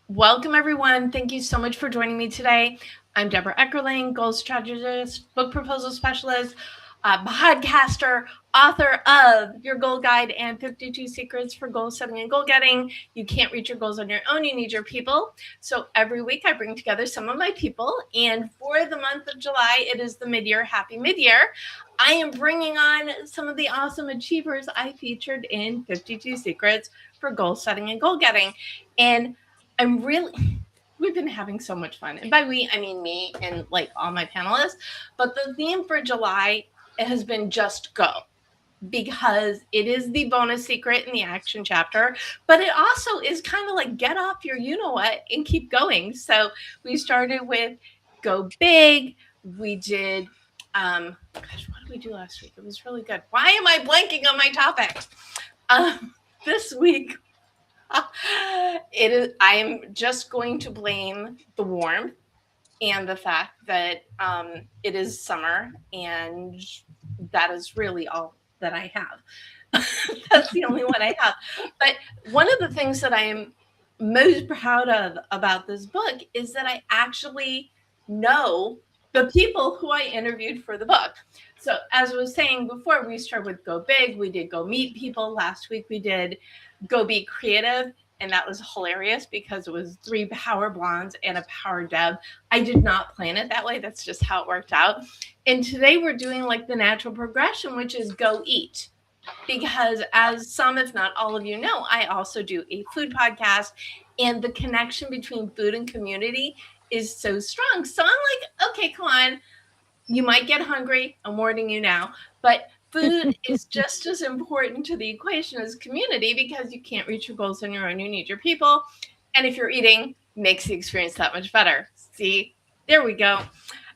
Welcome, everyone. Thank you so much for joining me today. I'm Debra Eckerling, goal strategist, book proposal specialist, podcaster, author of Your Goal Guide and 52 Secrets for Goal Setting and Goal Getting. You can't reach your goals on your own. You need your people. So every week I bring together some of my people. And for the month of July, it is the mid-year. Happy mid-year. I am bringing on some of the awesome achievers I featured in 52 Secrets for Goal Setting and Goal Getting. And we've been having so much fun. And by we, I mean me and like all my panelists. But the theme for July has been just go, because it is the bonus secret in the action chapter, but it also is kind of like get off your you know what and keep going. So we started with go big. We did, gosh, what did we do last week? It was really good. Why am I blanking on my topics? This week, it is. I am just going to blame the warmth and the fact that it is summer, and that is really all that I have. That's the only one I have. But one of the things that I am most proud of about this book is that I actually know the people who I interviewed for the book. So, as I was saying before, we started with Go Big, we did Go Meet People. Last week, we did Go Be Creative. And that was hilarious because it was 3 power blondes and a power Deb. I did not plan it that way. That's just how it worked out. And today we're doing like the natural progression, which is Go Eat. Because as some, if not all of you know, I also do a food podcast, and the connection between food and community is so strong. So I'm like, okay, come on. You might get hungry. I'm warning you now. But food is just as important to the equation as community, because you can't reach your goals on your own. You need your people. And if you're eating, makes the experience that much better. See, there we go.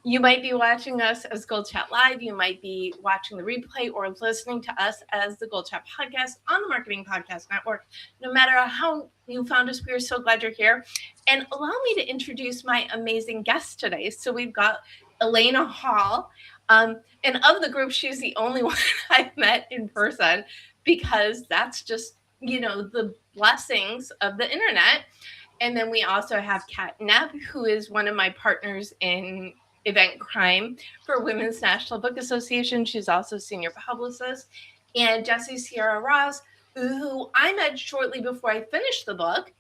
You might be watching us as GoalChat Live. You might be watching the replay or listening to us as the GoalChat podcast on the Marketing Podcast Network. No matter how you found us, we are so glad you're here. And allow me to introduce my amazing guests today. So we've got Elaine Hall. And of the group, she's the only one I've met in person, because that's just, the blessings of the internet. And then we also have Neff, who is one of my partners in event crime for Women's National Book Association. She's also senior publicist. And Jessie-Sierra Ross, who I met shortly before I finished the book.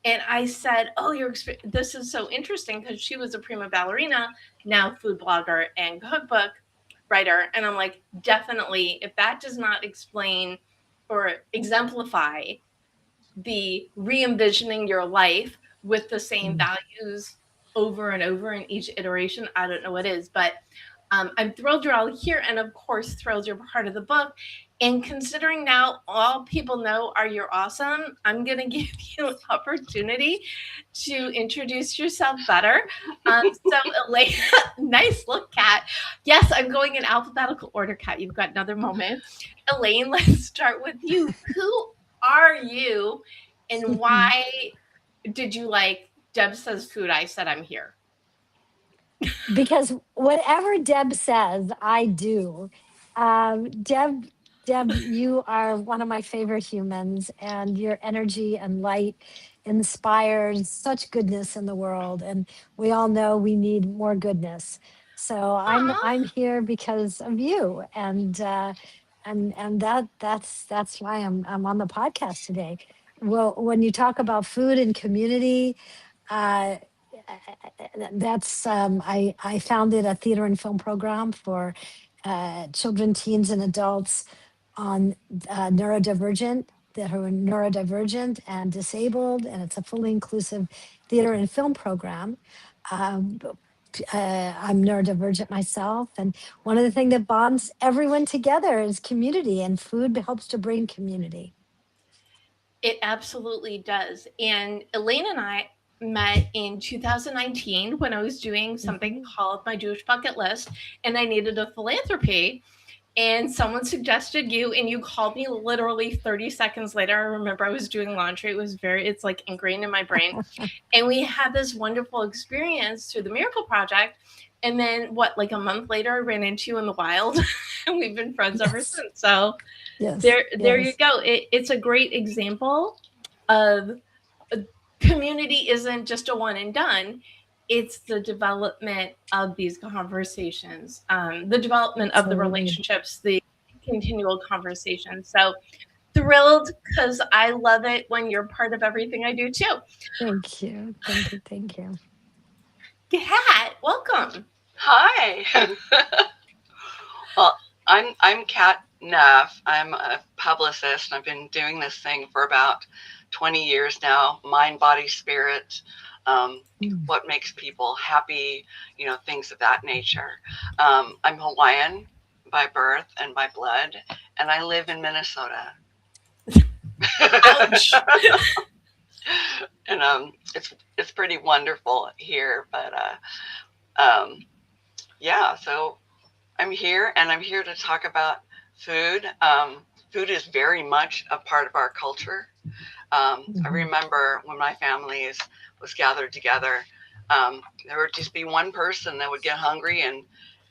And I said, oh, this is so interesting, because she was a prima ballerina, now food blogger and cookbook writer. And I'm like, definitely, if that does not explain or exemplify the re-envisioning your life with the same values over and over in each iteration, I don't know what is. But I'm thrilled you're all here, and of course thrilled you're part of the book. And considering now all people know are you're awesome, I'm going to give you an opportunity to introduce yourself better. So Elaine, nice look, Kat. Yes, I'm going in alphabetical order, Kat. You've got another moment. Elaine, let's start with you. Who are you, and why did you like Deb Says Food, I Said I'm Here? Because whatever Deb says, I do. Deb, you are one of my favorite humans, and your energy and light inspires such goodness in the world. And we all know we need more goodness. So Aw. I'm here because of you, and that's why I'm on the podcast today. Well, when you talk about food and community, uh, that's I founded a theater and film program for children, teens, and adults on neurodivergent that are neurodivergent and disabled, and it's a fully inclusive theater and film program. Um, I'm neurodivergent myself, and one of the things that bonds everyone together is community, and food helps to bring community. It absolutely does. And Elaine and I met in 2019 when I was doing something Mhm. called my Jewish bucket list, and I needed a philanthropy. And someone suggested you, and you called me literally 30 seconds later. I remember I was doing laundry. It's like ingrained in my brain. And we had this wonderful experience through the Miracle Project. And then, like a month later, I ran into you in the wild, and we've been friends ever Yes, since. So, yes, there you yes. go. It's a great example of community isn't just a one and done. It's the development of these conversations, the development of the Absolutely. relationships, the continual conversation. So thrilled because I love it when you're part of everything I do too. Thank you. Thank you. Thank you. Kat, welcome. Hi. Well, I'm Kat Neff. I'm a publicist. I've been doing this thing for about 20 years now. Mind, body, spirit. Um, Mm. what makes people happy? Things of that nature. I'm Hawaiian by birth and by blood, and I live in Minnesota. Ouch. And it's pretty wonderful here. But yeah, so I'm here, and I'm here to talk about food. Food is very much a part of our culture. I Mhm. remember when my family was gathered together, there would just be one person that would get hungry and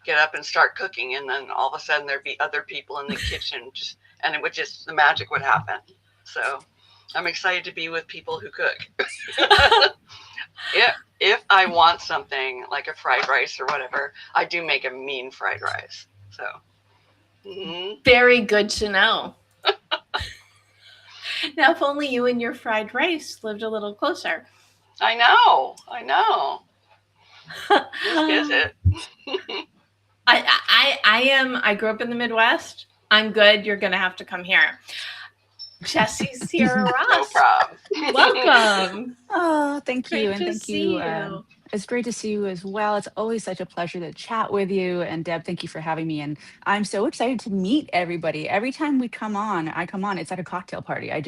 get up and start cooking, and then all of a sudden there'd be other people in the kitchen, and it would just the magic would happen. So I'm excited to be with people who cook. If I want something like a fried rice or whatever, I do make a mean fried rice. So. Mm-hmm. Very good to know. Now, if only you and your fried rice lived a little closer. I know. I know. Just visit. I grew up in the Midwest. I'm good. You're gonna have to come here. Jessie-Sierra No Ross, problem. welcome. Oh, thank you. Great And to thank you. see you. It's great to see you as well. It's always such a pleasure to chat with you. And Deb, thank you for having me. And I'm so excited to meet everybody. Every time I come on, it's at a cocktail party. I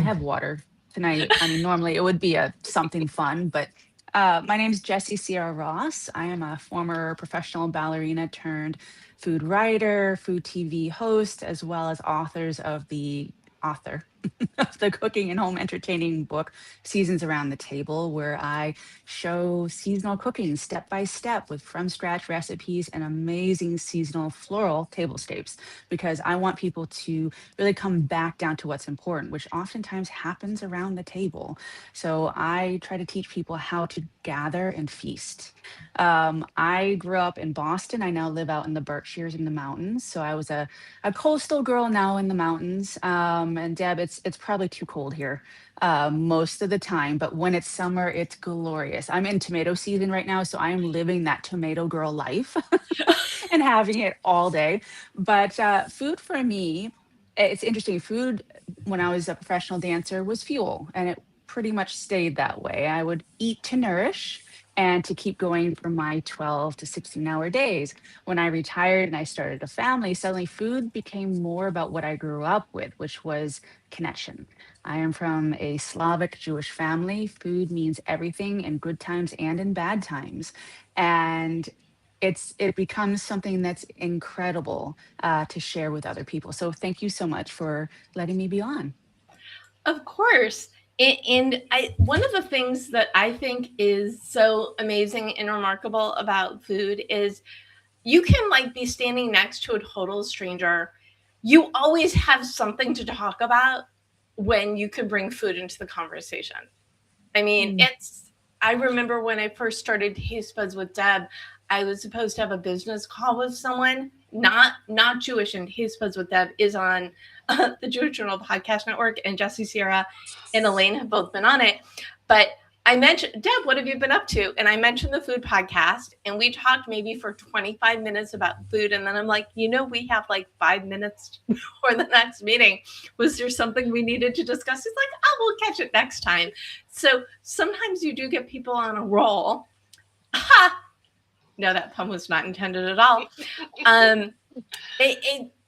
have water tonight. I mean, normally it would be something fun, but my name's Jessie-Sierra Ross. I am a former professional ballerina turned food writer, food TV host, as well as author of the cooking and home entertaining book, Seasons Around the Table, where I show seasonal cooking step by step with from scratch recipes and amazing seasonal floral tablescapes, because I want people to really come back down to what's important, which oftentimes happens around the table. So I try to teach people how to gather and feast. I grew up in Boston. I now live out in the Berkshires in the mountains. So I was a coastal girl now in the mountains. And Deb, it's probably too cold here most of the time, but when it's summer, it's glorious. I'm in tomato season right now, so I am living that tomato girl life and having it all day. But food for me, it's interesting. Food when I was a professional dancer was fuel, and it pretty much stayed that way. I would eat to nourish and to keep going for my 12 to 16-hour days. When I retired and I started a family, suddenly food became more about what I grew up with, which was connection. I am from a Slavic Jewish family. Food means everything in good times and in bad times. And it becomes something that's incredible to share with other people. So thank you so much for letting me be on. Of course. One of the things that I think is so amazing and remarkable about food is you can like be standing next to a total stranger. You always have something to talk about when you can bring food into the conversation. I mean, Mm. it's I remember when I first started Taste Buds with Deb, I was supposed to have a business call with someone, not Jewish, and Taste Buds with Deb is on the Jewish Journal Podcast Network, and Jessie-Sierra and Elaine have both been on it. But I mentioned, Deb, what have you been up to? And I mentioned the food podcast, and we talked maybe for 25 minutes about food. And then I'm like, we have like 5 minutes before the next meeting. Was there something we needed to discuss? He's like, oh, we'll catch it next time. So sometimes you do get people on a roll. Ha! No, that pun was not intended at all.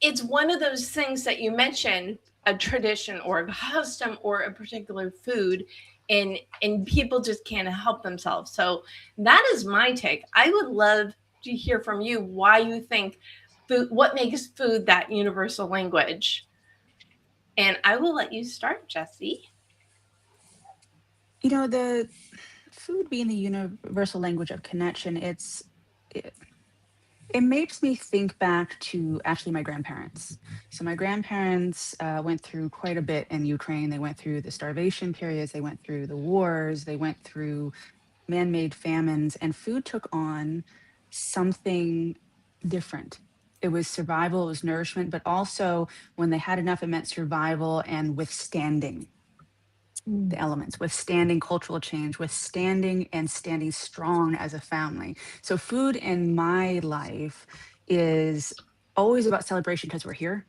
It's one of those things that you mentioned, a tradition or a custom or a particular food, and people just can't help themselves. So that is my take. I would love to hear from you why you think food, what makes food that universal language. And I will let you start, Jessie. The food being the universal language of connection, It makes me think back to actually my grandparents. So my grandparents went through quite a bit in Ukraine. They went through the starvation periods, they went through the wars, they went through man-made famines, and food took on something different. It was survival, it was nourishment, but also when they had enough, it meant survival and withstanding the elements, withstanding cultural change, withstanding and standing strong as a family. So food in my life is always about celebration because we're here.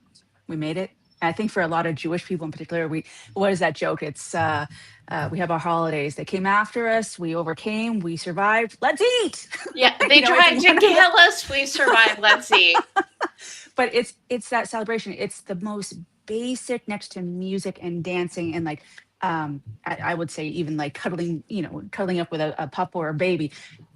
We made it. I think for a lot of Jewish people in particular, what is that joke? It's we have our holidays. They came after us. We overcame. We survived. Let's eat. Yeah, they It's tried to one of kill us. We survived. Let's see. but it's that celebration. It's the most basic next to music and dancing and like I would say even like cuddling, cuddling up with a pup or a baby.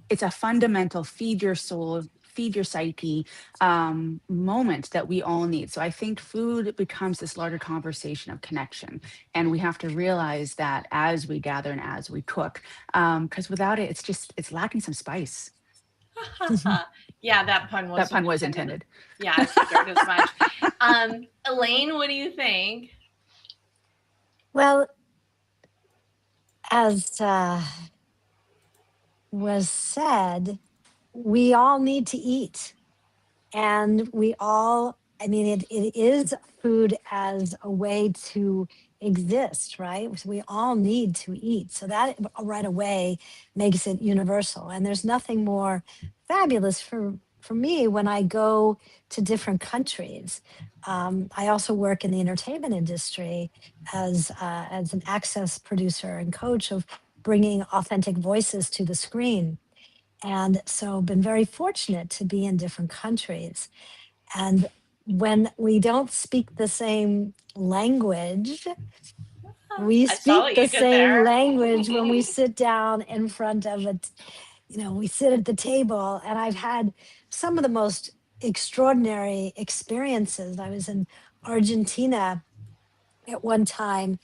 It's a fundamental feed your soul, feed your psyche moment that we all need. So I think food becomes this larger conversation of connection, and we have to realize that as we gather and as we cook, because without it, it's lacking some spice. Yeah, that pun That wasn't pun was intended. intended. Yeah, I figured as much. Elaine, what do you think? Well, as was said, we all need to eat. And we all, I mean, it is food as a way to exist, right? So we all need to eat. So that right away makes it universal. And there's nothing more fabulous for me when I go to different countries. I also work in the entertainment industry as an access producer and coach of bringing authentic voices to the screen. And so been very fortunate to be in different countries. And when we don't speak the same language, we I saw speak what the you did same there. language when we sit down in front of it. We sit at the table, and I've had some of the most extraordinary experiences. I was in Argentina at one time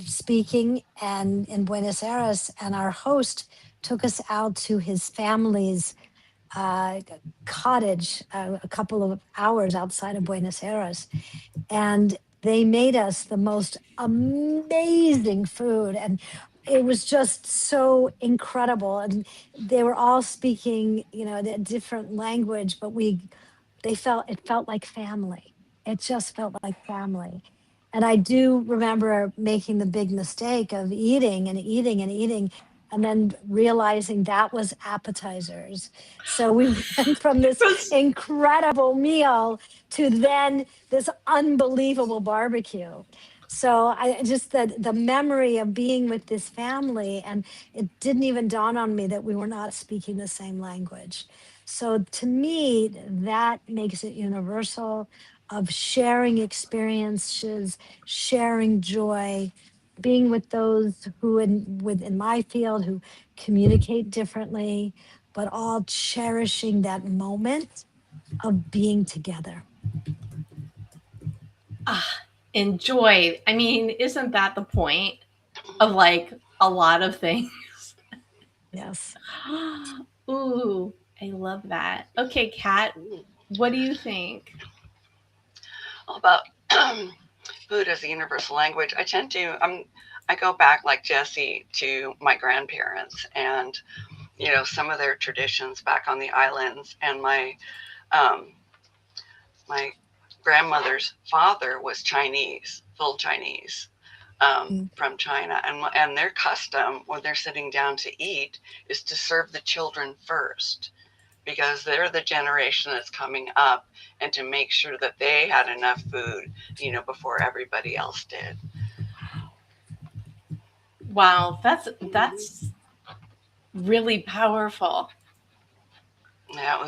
speaking and in Buenos Aires, and our host took us out to his family's uh, cottage a couple of hours outside of Buenos Aires. And they made us the most amazing food. And it was just so incredible. And they were all speaking, a different language, but it felt like family. It just felt like family. And I do remember making the big mistake of eating and eating and eating and then realizing that was appetizers. So we went from this incredible meal to then this unbelievable barbecue. So I just the memory of being with this family, and it didn't even dawn on me that we were not speaking the same language. So to me, that makes it universal of sharing experiences, sharing joy, being with those who within my field who communicate differently, but all cherishing that moment of being together. Enjoy. I mean, isn't that the point of like a lot of things? Yes. Ooh, I love that. Okay, Kat, what do you think? About food as a universal language, I go back like Jessie to my grandparents and some of their traditions back on the islands, and my grandmother's father was Chinese, full Chinese, from China, and their custom when they're sitting down to eat is to serve the children first, because they're the generation that's coming up, and to make sure that they had enough food, before everybody else did. Wow, that's really powerful. Yeah, it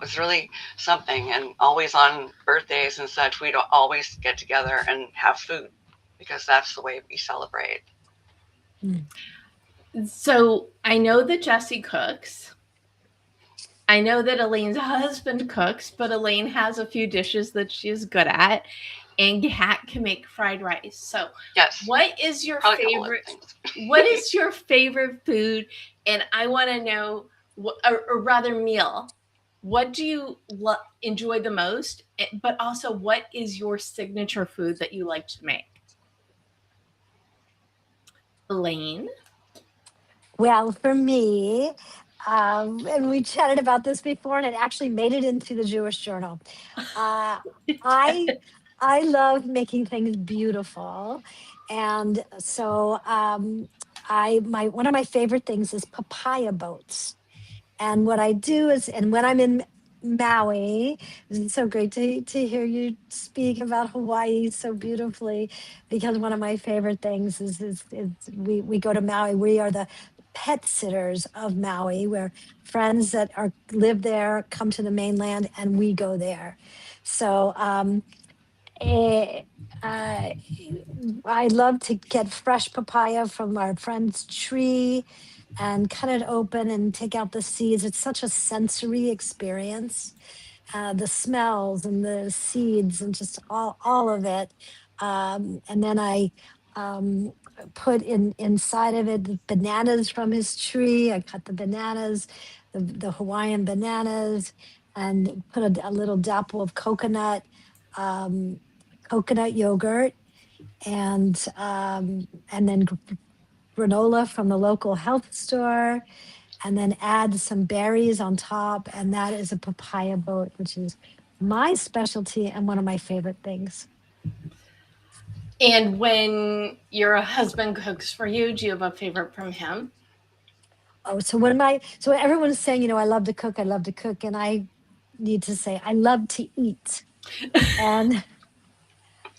was really something. And always on birthdays and such, we'd always get together and have food, because that's the way we celebrate. So I know that Jessie cooks. I know that Elaine's husband cooks, but Elaine has a few dishes that she's good at, and Kat can make fried rice. So, yes, what is your favorite? What is your favorite food? And I want to know, or rather, meal. what do you enjoy the most? But also, what is your signature food that you like to make? Elaine? Well, for me, and we chatted about this before, and it actually made it into the Jewish Journal. Uh, I I love making things beautiful, and so I my one of my favorite things is papaya boats. And what I do is, and when I'm in Maui, it's so great to hear you speak about Hawaii so beautifully, because one of my favorite things is we go to Maui. We are the pet sitters of Maui, where friends that are live there come to the mainland, and we go there. So eh, uh, I love to get fresh papaya from our friend's tree and cut it open and take out the seeds. It's such a sensory experience. The smells and the seeds and just all of it. And then I um, put in inside of it the bananas from his tree. I cut the bananas, the Hawaiian bananas, and put a little dapple of um, coconut yogurt, and then granola from the local health store, and then add some berries on top. And that is a papaya boat, which is my specialty and one of my favorite things. And when your husband cooks for you, do you have a favorite from him? Oh, so everyone's saying, I love to cook, I love to cook. And I need to say, I love to eat. And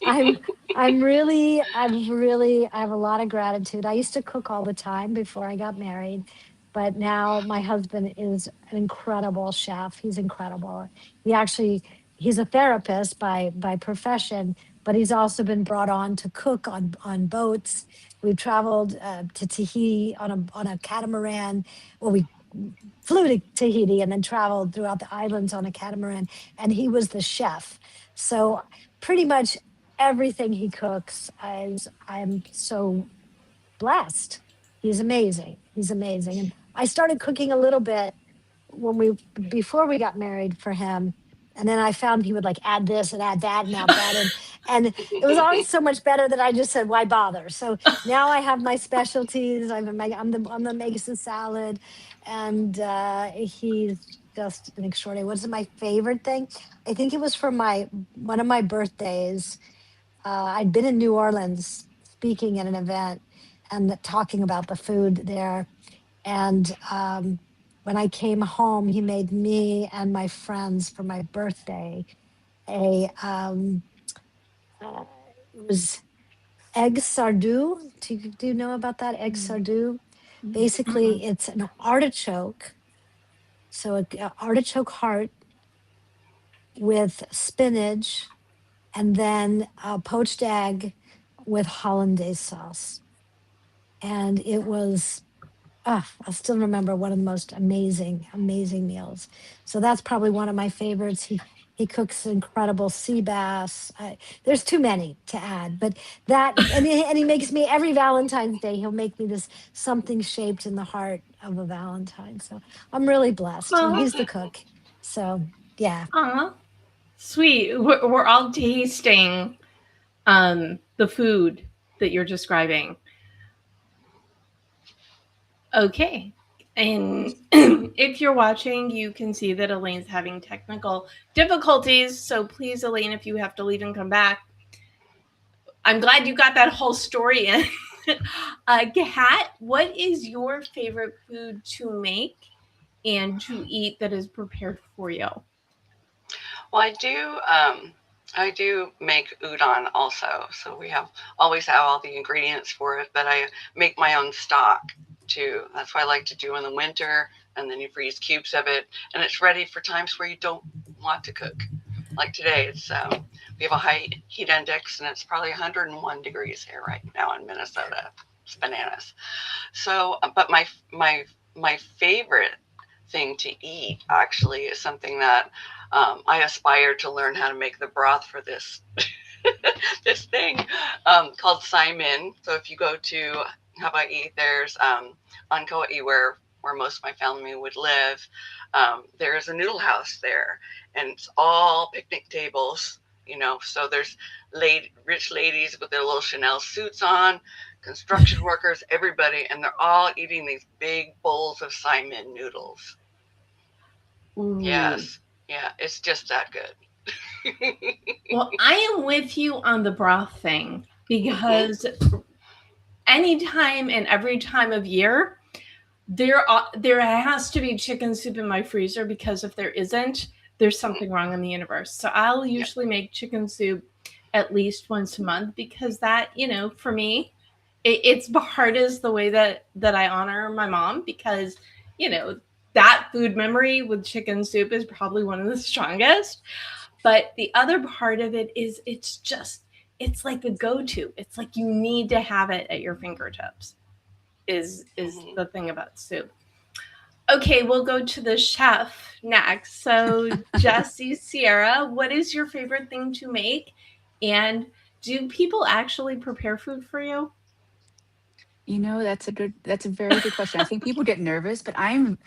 I'm I have a lot of gratitude. I used to cook all the time before I got married, but now my husband is an incredible chef. He's incredible. He's a therapist by profession, but he's also been brought on to cook on boats. We've traveled to Tahiti on a catamaran. Well, we flew to Tahiti and then traveled throughout the islands on a catamaran, and he was the chef. So pretty much everything he cooks, I'm so blessed. He's amazing. He's amazing. And I started cooking a little bit when we before we got married for him. And then I found he would like add this and add that and add that. And it was always so much better that I just said, why bother? So now I have my specialties. I'm the makes the salad. And he's just an extraordinary. What's my favorite thing? I think it was for one of my birthdays. I'd been in New Orleans speaking at an event and talking about the food there. And when I came home, he made me and my friends for my birthday a uh, it was egg sardou. Do you know about that egg sardou? Mm-mm. Basically, it's an artichoke. So a artichoke heart with spinach, and then a poached egg with hollandaise sauce. And it was, I still remember, one of the most amazing meals. So that's probably one of my favorites. He cooks incredible sea bass. There's too many to add, but and he makes me every Valentine's Day. He'll make me this something shaped in the heart of a Valentine. So I'm really blessed, and Aw, he's the cook. So yeah. aw, sweet. We're all tasting the food that you're describing. Okay. And if you're watching, you can see that Elaine's having technical difficulties. So please, Elaine, if you have to leave and come back, I'm glad you got that whole story in. Kat, what is your favorite food to make and to eat that is prepared for you? Well, I do make udon also. So we always have all the ingredients for it, but I make my own stock too. That's what I like to do in the winter. And then you freeze cubes of it, and it's ready for times where you don't want to cook. Like today, we have a high heat index, and it's probably 101 degrees here right now in Minnesota. It's bananas. So, but my favorite thing to eat actually is something that I aspire to learn how to make the broth for this this thing called Simon. So if you go to Hawaii, there's on Kauai where where most of my family would live, there's a noodle house there, and it's all picnic tables, so there's rich ladies with their little Chanel suits on, construction workers, everybody, and they're all eating these big bowls of Simon noodles. Ooh. Yes. Yeah, it's just that good. Well, I am with you on the broth thing, because anytime and every time of year, there has to be chicken soup in my freezer, because if there isn't, there's something wrong in the universe. So I'll usually make chicken soup at least once a month, because that, for me, it's part is the way that I honor my mom, because, that food memory with chicken soup is probably one of the strongest. But the other part of it is it's like a go-to. It's like you need to have it at your fingertips is the thing about soup. Okay, we'll go to the chef next. So Jessie-Sierra, what is your favorite thing to make? And do people actually prepare food for you? That's a very good question. I think people get nervous, but I'm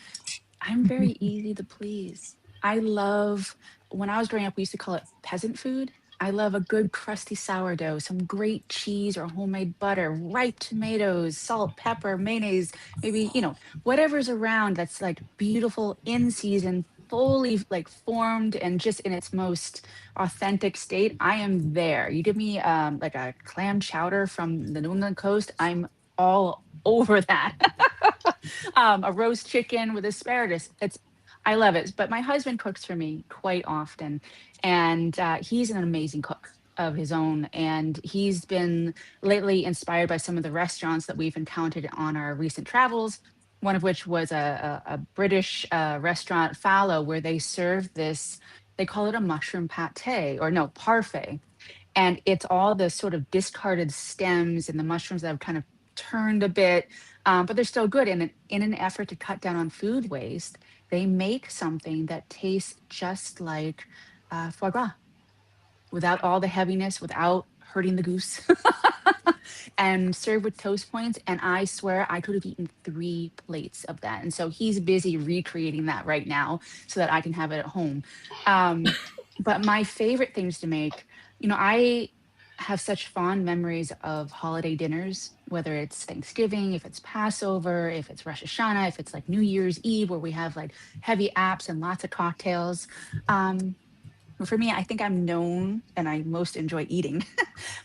very easy to please. I love, when I was growing up, we used to call it peasant food. I love a good crusty sourdough, some great cheese or homemade butter, ripe tomatoes, salt, pepper, mayonnaise, maybe, whatever's around that's like beautiful in season, fully like formed and just in its most authentic state. I am there. You give me like a clam chowder from the New England coast, I'm all over that. A roast chicken with asparagus. I love it. But my husband cooks for me quite often, and he's an amazing cook of his own. And he's been lately inspired by some of the restaurants that we've encountered on our recent travels. One of which was a British restaurant, Fallow, where they serve this. They call it a mushroom pate, or no, parfait, and it's all the sort of discarded stems and the mushrooms that have kind of turned a bit, but they're still good. And in an effort to cut down on food waste, they make something that tastes just like foie gras, without all the heaviness, without hurting the goose, and serve with toast points. And I swear I could have eaten 3 plates of that. And so he's busy recreating that right now so that I can have it at home. But my favorite things to make, I have such fond memories of holiday dinners, whether it's Thanksgiving, if it's Passover, if it's Rosh Hashanah, if it's like New Year's Eve, where we have like heavy apps and lots of cocktails. For me, I think I'm known and I most enjoy eating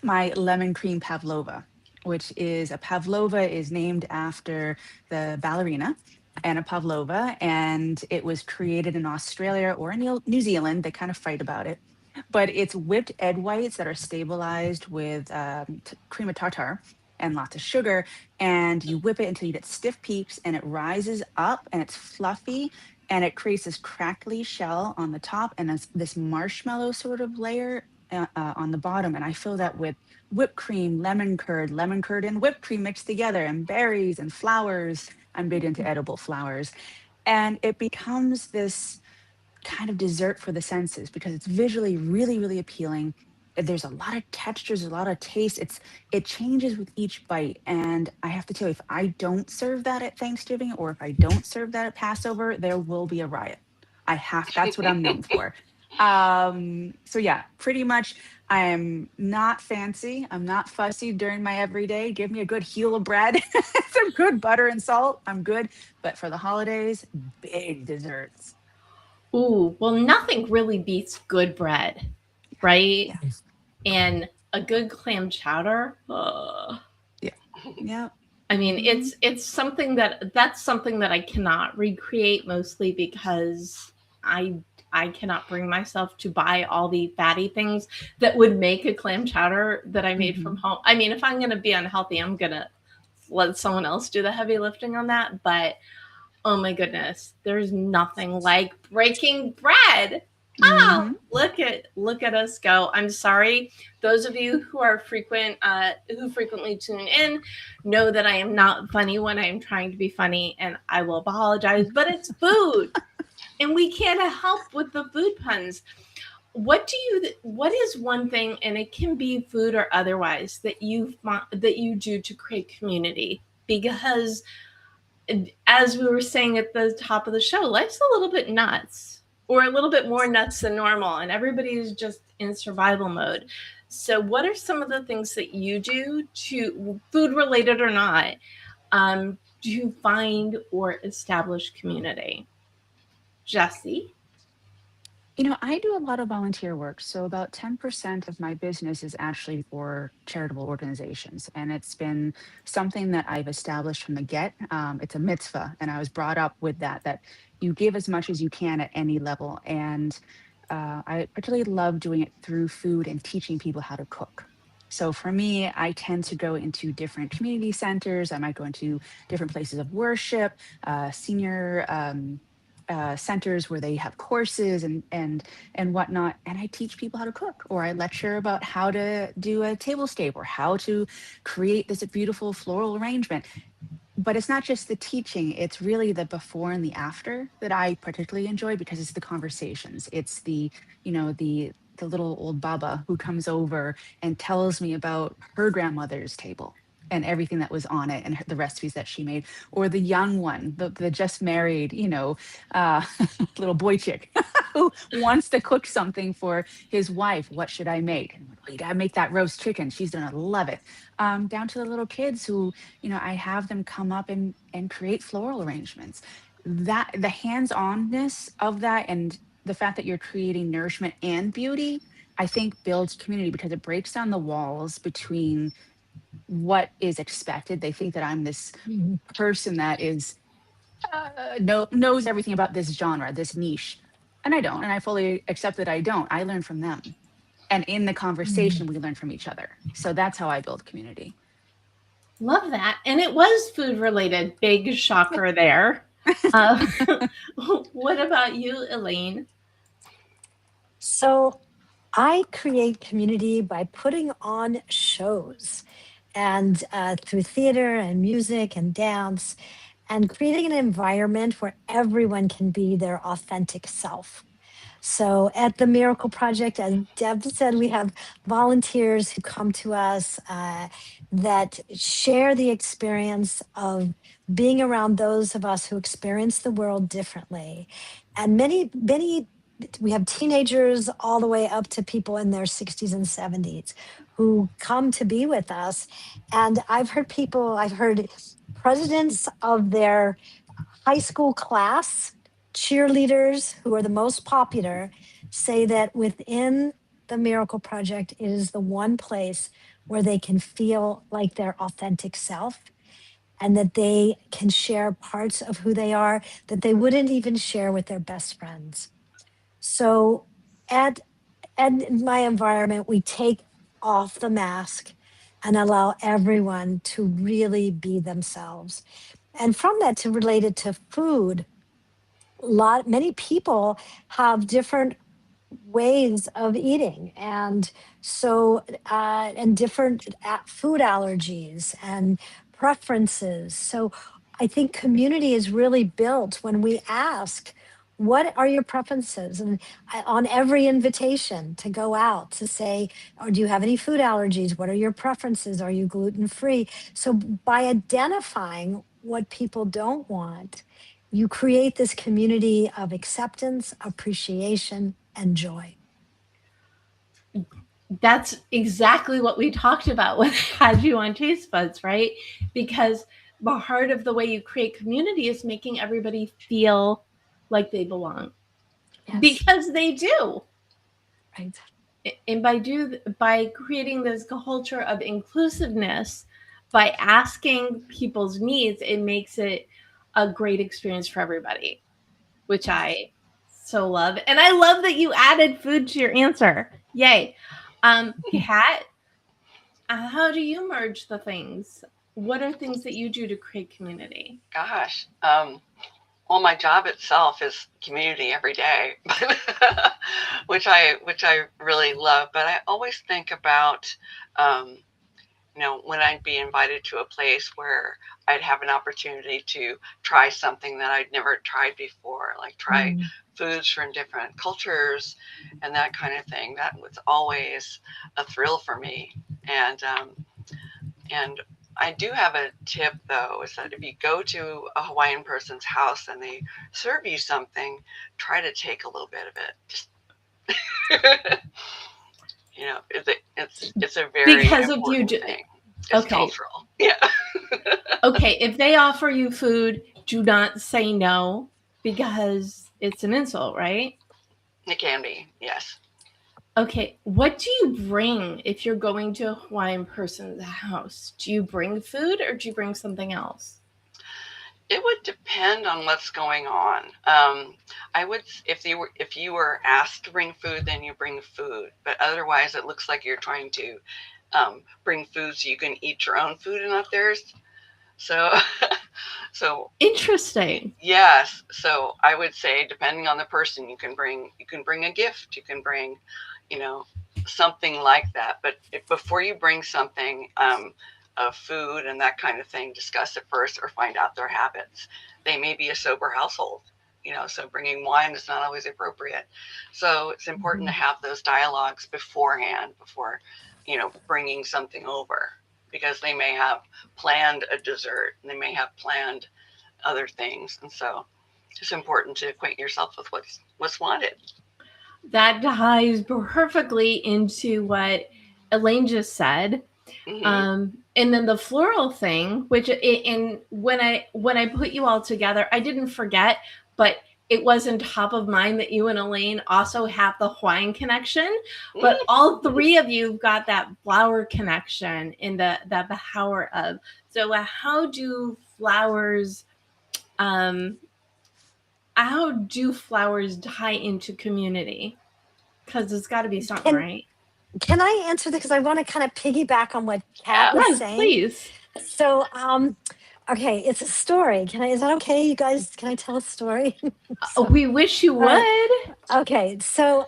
my lemon cream pavlova, which is a pavlova is named after the ballerina Anna Pavlova, and it was created in Australia or in New Zealand. They kind of fight about it, but it's whipped egg whites that are stabilized with cream of tartar and lots of sugar, and you whip it until you get stiff peaks, and it rises up, and it's fluffy, and it creates this crackly shell on the top, and this marshmallow sort of layer on the bottom. And I fill that with whipped cream, lemon curd, and whipped cream mixed together, and berries and flowers. I'm big into edible flowers, and it becomes this kind of dessert for the senses because it's visually really, really appealing. There's a lot of textures, a lot of taste. It changes with each bite. And I have to tell you, if I don't serve that at Thanksgiving, or if I don't serve that at Passover, there will be a riot. That's what I'm known for. So yeah, pretty much I'm not fancy. I'm not fussy during my everyday. Give me a good heel of bread, some good butter and salt. I'm good. But for the holidays, big desserts. Ooh, well, nothing really beats good bread, right? Yes. And a good clam chowder. Yeah. I mean, it's something that's something that I cannot recreate, mostly because I cannot bring myself to buy all the fatty things that would make a clam chowder that I made from home. I mean, if I'm going to be unhealthy, I'm going to let someone else do the heavy lifting on that. But oh my goodness, there's nothing like breaking bread. Oh, look at us go. I'm sorry. Those of you who are who frequently tune in know that I am not funny when I am trying to be funny, and I will apologize, but it's food. And we can't help with the food puns. What is one thing, and it can be food or otherwise, that you do to create community? Because as we were saying at the top of the show, life's a little bit nuts, or a little bit more nuts than normal, and everybody's just in survival mode. So what are some of the things that you do, to food related or not, to find or establish community? Jessie? I do a lot of volunteer work. So about 10% of my business is actually for charitable organizations. And it's been something that I've established from the get. It's a mitzvah. And I was brought up with that you give as much as you can at any level. And I particularly love doing it through food and teaching people how to cook. So for me, I tend to go into different community centers. I might go into different places of worship, senior centers where they have courses and whatnot, and I teach people how to cook, or I lecture about how to do a tablescape or how to create this beautiful floral arrangement. But it's not just the teaching, it's really the before and the after that I particularly enjoy, because it's the conversations. It's the little old baba who comes over and tells me about her grandmother's table and everything that was on it and the recipes that she made, or the young one, the just married, uh, little boy chick who wants to cook something for his wife. What should I make? And I'm like, well, you gotta make that roast chicken. She's gonna love it. Down to the little kids who, I have them come up and create floral arrangements. That the hands-onness of that, and the fact that you're creating nourishment and beauty, I think builds community, because it breaks down the walls between what is expected. They think that I'm this Mhm. person that is knows everything about this genre, this niche, and I don't. And I fully accept that I don't. I learn from them, and in the Mhm. conversation, we learn from each other. So that's how I build community. Love that. And it was food related. Big shocker there. Uh, what about you, Elaine? So I create community by putting on shows and through theater and music and dance, and creating an environment where everyone can be their authentic self. So at the Miracle Project, as Deb said, we have volunteers who come to us that share the experience of being around those of us who experience the world differently. And many, we have teenagers all the way up to people in their 60s and 70s who come to be with us. And I've heard presidents of their high school class, cheerleaders who are the most popular, say that within the Miracle Project, it is the one place where they can feel like their authentic self, and that they can share parts of who they are that they wouldn't even share with their best friends. So at, at my environment, we take off the mask and allow everyone to really be themselves. And from that, to relate it to food, many people have different ways of eating, and so and different food allergies and preferences. So I think community is really built when we ask, what are your preferences? And on every invitation to go out, to say, or do you have any food allergies? What are your preferences? Are you gluten free? So by identifying what people don't want, you create this community of acceptance, appreciation, and joy. That's exactly what we talked about when I had you on Taste Buds, right? Because the heart of the way you create community is making everybody feel like they belong, Yes, because they do. right. And by creating this culture of inclusiveness, by asking people's needs, it makes it a great experience for everybody, which Yeah. I so love. And I love that you added food to your answer. Yay. Kat, how do you merge the things? What are things that you do to create community? Gosh. Well, my job itself is community every day, which I really love. But I always think about, um, when I'd be invited to a place where I'd have an opportunity to try something that I'd never tried before, like try Mm. foods from different cultures and that kind of thing. That was always a thrill for me. And I do have a tip though, is that if you go to a Hawaiian person's house and they serve you something, try to take a little bit of it. Just it's a very Because if you important do, thing. It's okay, cultural. Yeah. okay, if they offer you food, do not say no because it's an insult, right? It can be, yes. Okay, what do you bring if you're going to a Hawaiian person's house? Do you bring food or do you bring something else? It would depend on what's going on. I would, if you were asked to bring food, then you bring food. But otherwise, it looks like you're trying to bring food so you can eat your own food and not theirs. So, so Interesting. yes. So I would say, depending on the person, you can bring a gift. You can bring, something like that. But before you bring something, of food and that kind of thing, discuss it first or find out their habits. They may be a sober household, so bringing wine is not always appropriate. So it's important to have those dialogues beforehand, before, bringing something over, because they may have planned a dessert and they may have planned other things. And so it's important to acquaint yourself with what's wanted. That ties perfectly into what Elaine just said. Mm-hmm. And then the floral thing, which and when I put you all together, I didn't forget, but it was on top of mind that you and Elaine also have the Hawaiian connection, but all three of you got that flower connection in the power of. So how do flowers tie into community? Because it's got to be something, right? Can I answer this? Because I want to kind of piggyback on what Kat was Yes, saying. please. So, okay, it's a story. Is that okay, you guys? Can I tell a story? We wish you would. Okay, so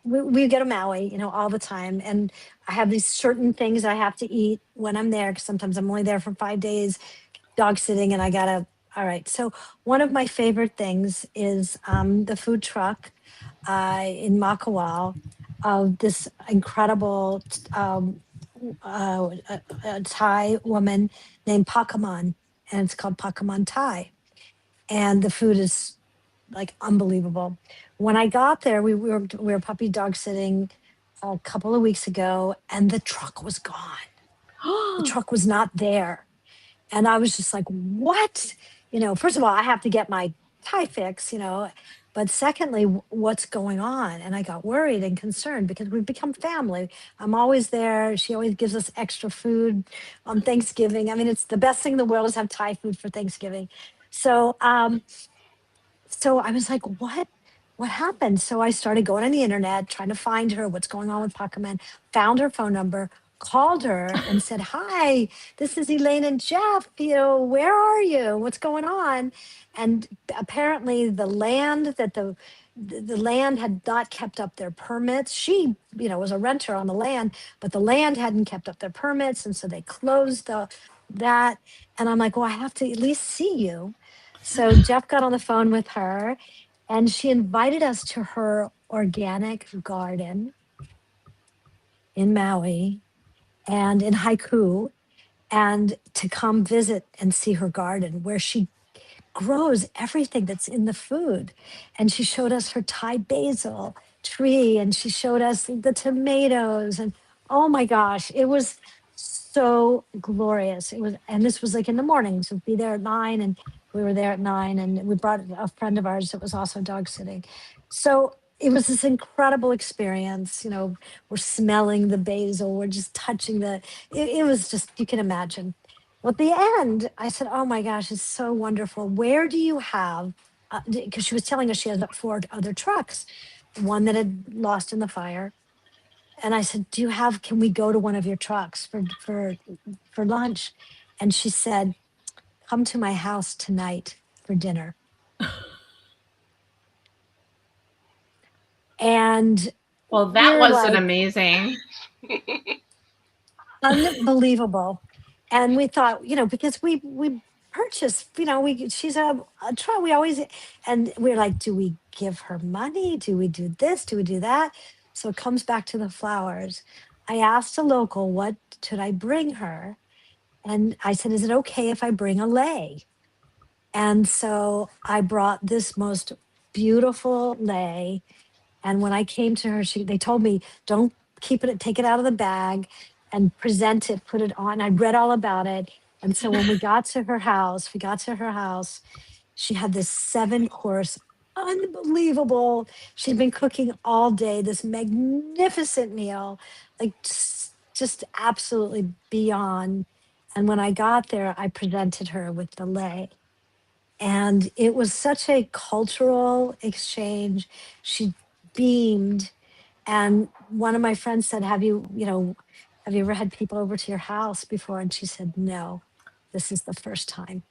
we go to Maui, all the time, and I have these certain things I have to eat when I'm there, because sometimes I'm only there for 5 days, dog sitting, and I gotta. All right, so one of my favorite things is the food truck in Makawao of this incredible a Thai woman named Pakaman, and it's called Pakaman Thai, and the food is like unbelievable. When I got there, we were puppy dog sitting a couple of weeks ago, and the truck was gone. The truck was not there, and I was just like, "What?" First of all, I have to get my tie fix, but secondly, what's going on? And I got worried and concerned because we've become family. I'm always there. She always gives us extra food on Thanksgiving. I mean, it's the best thing in the world is have Thai food for Thanksgiving. So, so I was like, what happened? So I started going on the internet, trying to find her, what's going on with Pakaman, found her phone number, called her and said, "Hi, this is Elaine and Jeff. Where are you? What's going on?" And apparently the land that the land had not kept up their permits. She, was a renter on the land, but the land hadn't kept up their permits. And so they closed that. And I'm like, well, I have to at least see you. So Jeff got on the phone with her, and she invited us to her organic garden in Maui and in Haiku, and to come visit and see her garden where she grows everything that's in the food. And she showed us her Thai basil tree, and she showed us the tomatoes. And oh my gosh, it was so glorious. And this was like in the morning. So we'd be there at 9, and we were there at 9, and we brought a friend of ours that was also dog sitting. So it was this incredible experience. We're smelling the basil, we're just touching it was just, you can imagine. Well, at the end, I said, "Oh my gosh, it's so wonderful. Where do you have?" Because she was telling us she had 4 other trucks, one that had lost in the fire. And I said, Can we go to one of your trucks for lunch?" And she said, "Come to my house tonight for dinner." And Well, that we're wasn't like, amazing. unbelievable. And we thought, because we purchased, she's a truck. We always, and we're like, do we give her money? Do we do this? Do we do that? So it comes back to the flowers. I asked a local, what should I bring her? And I said, is it okay if I bring a lei? And so I brought this most beautiful lei. And when I came to her, they told me, don't keep it, take it out of the bag and present it, put it on. I read all about it. And so when we got to her house, she had this 7 course, unbelievable. She'd been cooking all day, this magnificent meal, like just absolutely beyond. And when I got there, I presented her with the lei. And it was such a cultural exchange. She beamed. And one of my friends said, have you ever had people over to your house before? And she said, no, this is the first time.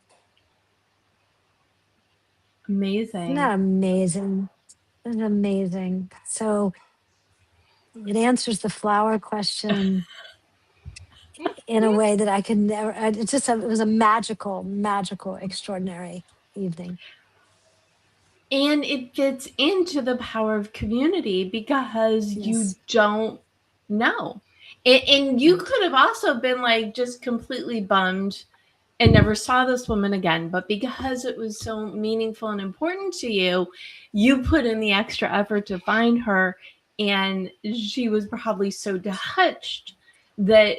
Isn't that Amazing. amazing? Isn't it amazing? So it answers the flower question in a way that I can never, it was a magical, magical, extraordinary evening. And it fits into the power of community because you Yes. don't know. And you could have also been like just completely bummed and never saw this woman again. But because it was so meaningful and important to you, you put in the extra effort to find her. And she was probably so touched that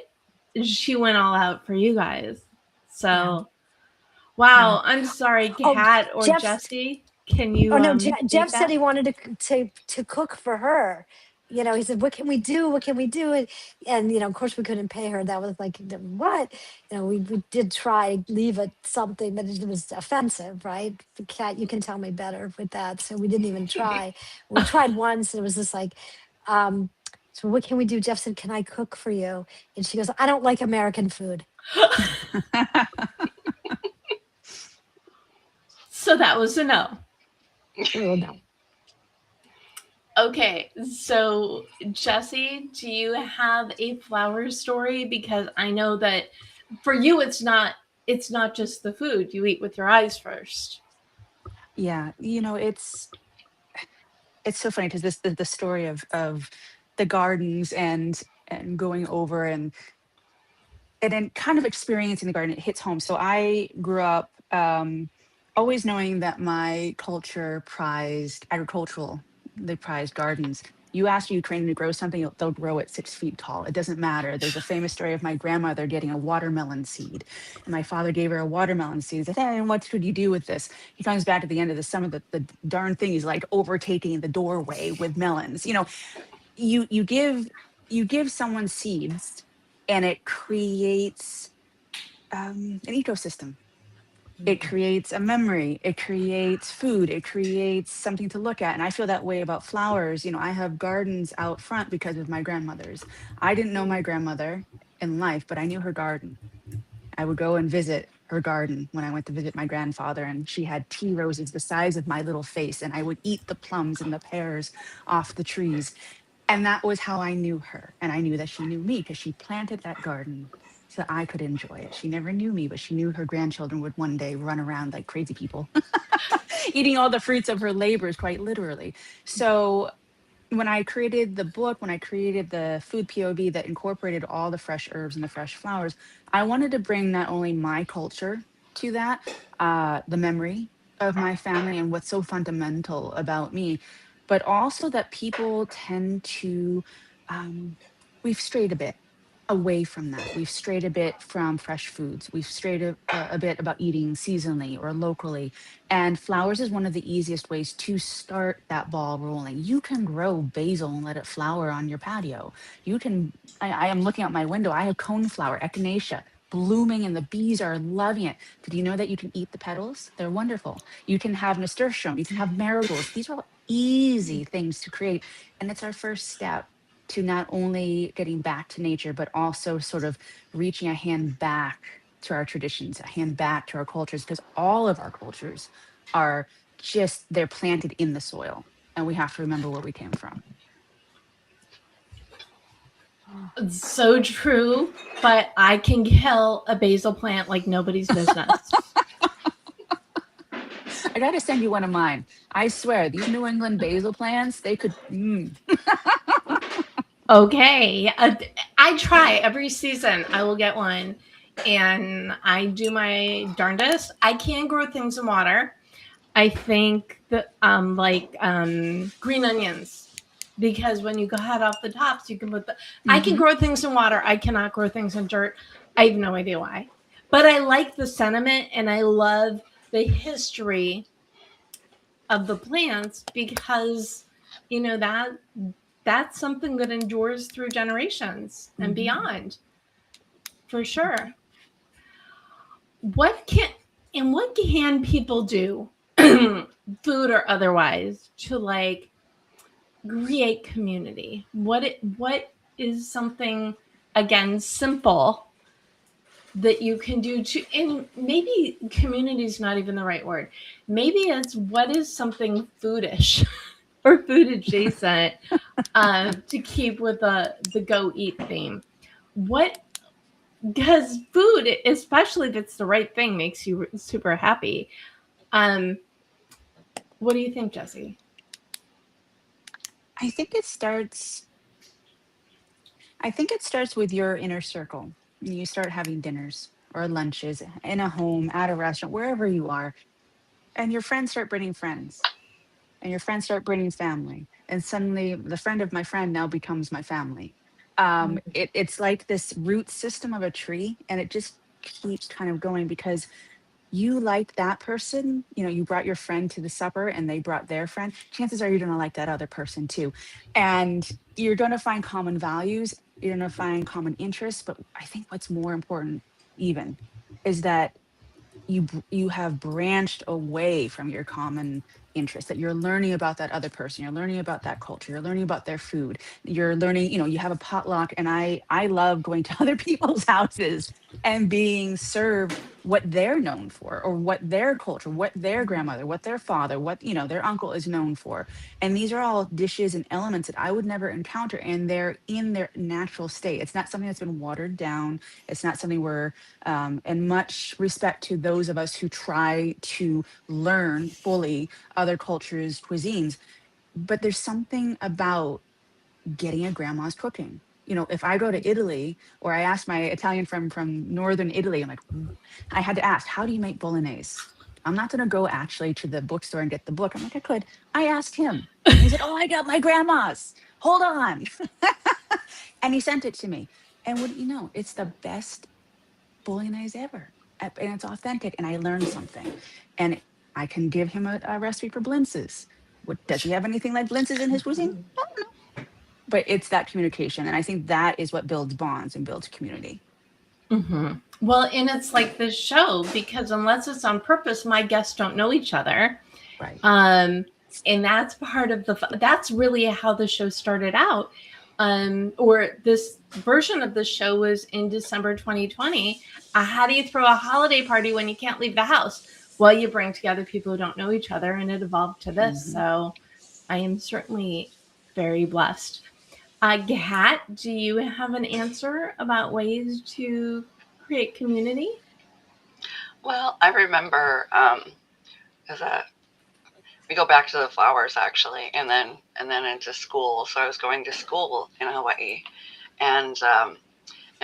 she went all out for you guys. So, Yeah. wow, I'm sorry, Oh, Kat or Jeff. Jessie. Can you Oh no, take Jeff said that? he wanted to cook for her. He said, "What can we do? What can we do?" And of course, we couldn't pay her. That was like, what? We did try leave it something, but it was offensive, right? The cat, you can tell me better with that. So we didn't even try. We tried once, and it was just like, um, so what can we do? Jeff said, "Can I cook for you?" And she goes, "I don't like American food." So that was a no. Oh no. Okay, so Jessie, do you have a flower story? Because I know that for you it's not just the food. You eat with your eyes first. Yeah, it's so funny because the story of the gardens and going over and then kind of experiencing the garden, it hits home. So I grew up always knowing that my culture prized agricultural, they prized gardens. You ask a Ukrainian to grow something, they'll grow it 6 feet tall. It doesn't matter. There's a famous story of my grandmother getting a watermelon seed, and my father gave her a watermelon seed. He said, "Hey, and what could you do with this?" He comes back at the end of the summer, the darn thing is like overtaking the doorway with melons. You give someone seeds, and it creates an ecosystem. It creates a memory, it creates food, it creates something to look at. And I feel that way about flowers. I have gardens out front because of my grandmother's. I didn't know my grandmother in life, but I knew her garden. I would go and visit her garden when I went to visit my grandfather, and she had tea roses the size of my little face, and I would eat the plums and the pears off the trees. And that was how I knew her. And I knew that she knew me because she planted that garden so I could enjoy it. She never knew me, but she knew her grandchildren would one day run around like crazy people, eating all the fruits of her labors, quite literally. So when I created the book, when I created the food POV that incorporated all the fresh herbs and the fresh flowers, I wanted to bring not only my culture to that, the memory of my family and what's so fundamental about me, but also that people tend to, um, we've strayed a bit away from that. We've strayed a bit from fresh foods. We've strayed a bit about eating seasonally or locally. And flowers is one of the easiest ways to start that ball rolling. You can grow basil and let it flower on your patio. I am looking out my window. I have coneflower, echinacea, blooming, and the bees are loving it. Did you know that you can eat the petals? They're wonderful. You can have nasturtium, you can have marigolds. These are all easy things to create. And it's our first step to not only getting back to nature, but also sort of reaching a hand back to our traditions, a hand back to our cultures, because all of our cultures are they're planted in the soil. And we have to remember where we came from. It's so true, but I can kill a basil plant like nobody's business. I got to send you one of mine. I swear, these New England basil plants, they could. Okay. I try every season. I will get one. and I do my darndest. I can grow things in water. I think that green onions, because when you go ahead off the tops, you can put the. I can grow things in water. I cannot grow things in dirt. I have no idea why, but I like the sentiment and I love the history of the plants because that's something that endures through generations and beyond, for sure. What can people do, food or otherwise, to like create community? What is something, again, simple that you can do to, and maybe community is not even the right word. Maybe it's what is something foodish or food adjacent to keep with the go eat theme. What, because food, especially if it's the right thing, makes you super happy. What do you think, Jessie? I think it starts with your inner circle. You start having dinners or lunches in a home, at a restaurant, wherever you are, and your friends start bringing friends, and your friends start bringing family, and suddenly the friend of my friend now becomes my family. It's like this root system of a tree, and it just keeps kind of going because you like that person, you brought your friend to the supper and they brought their friend. Chances are you're going to like that other person too. And you're going to find common values, you're going to find common interests. But I think what's more important even is that you have branched away from your common interest, that you're learning about that other person, you're learning about that culture, you're learning about their food, you're learning, you have a potluck. And I love going to other people's houses and being served what they're known for, or what their culture, what their grandmother, what their father, what their uncle is known for. And these are all dishes and elements that I would never encounter, and they're in their natural state. It's not something that's been watered down. It's not something where and much respect to those of us who try to learn fully other cultures' cuisines. But there's something about getting a grandma's cooking. If I go to Italy, or I ask my Italian friend from northern Italy, I'm like, I had to ask, how do you make bolognese? I'm not going to go actually to the bookstore and get the book. I'm like, I could. I asked him. And he said, oh, I got my grandma's. Hold on. And he sent it to me. And what do you know? It's the best bolognese ever. And it's authentic. And I learned something. And I can give him a recipe for blintzes. What, does he have anything like blintzes in his cuisine? I don't know. But it's that communication. And I think that is what builds bonds and builds community. Well, and it's like this show, because unless it's on purpose, my guests don't know each other. Right. And that's part of that's really how the show started out. Or this version of the show was in December 2020. How do you throw a holiday party when you can't leave the house? Well, you bring together people who don't know each other, and it evolved to this. So I am certainly very blessed. Gat, do you have an answer about ways to create community? Well, I remember we go back to the flowers actually, and then into school. So I was going to school in Hawaii, and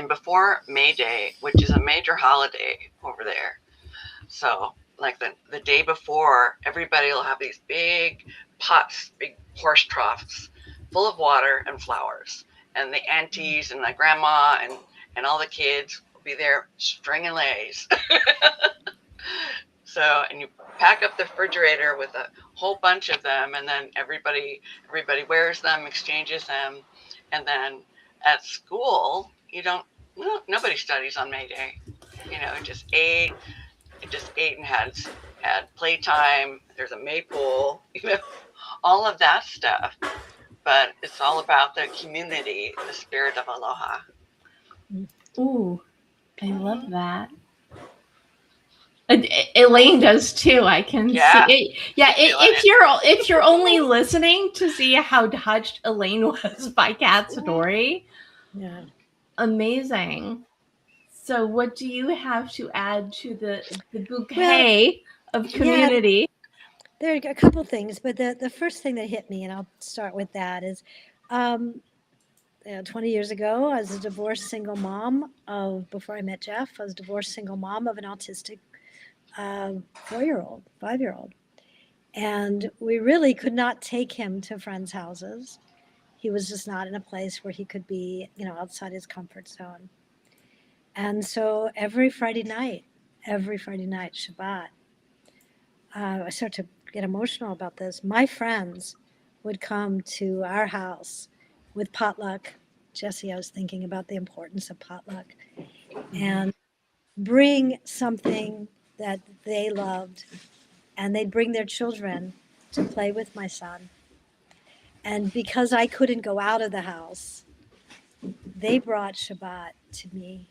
before May Day, which is a major holiday over there. So like the day before, everybody will have these big pots, big horse troughs full of water and flowers, and the aunties and the grandma and all the kids will be there stringing leis. So, and you pack up the refrigerator with a whole bunch of them, and then everybody wears them, exchanges them, and then at school nobody studies on May Day. Just ate and had playtime. There's a maypole, all of that stuff. But it's all about the community, the spirit of aloha. Ooh, I love that. Elaine does too. I can see it. Yeah, if you're only listening to see how touched Elaine was by Kat's story, amazing. So, what do you have to add to the bouquet of community? There are a couple things, but the first thing that hit me, and I'll start with that, is 20 years ago, I was a divorced single mom before I met Jeff, I was a divorced single mom of an autistic 4-year-old, 5-year-old. And we really could not take him to friends' houses. He was just not in a place where he could be, outside his comfort zone. And so every Friday night, Shabbat, I start to get emotional about this. My friends would come to our house with potluck. Jessie, I was thinking about the importance of potluck, and bring something that they loved, and they'd bring their children to play with my son. And because I couldn't go out of the house, they brought Shabbat to me.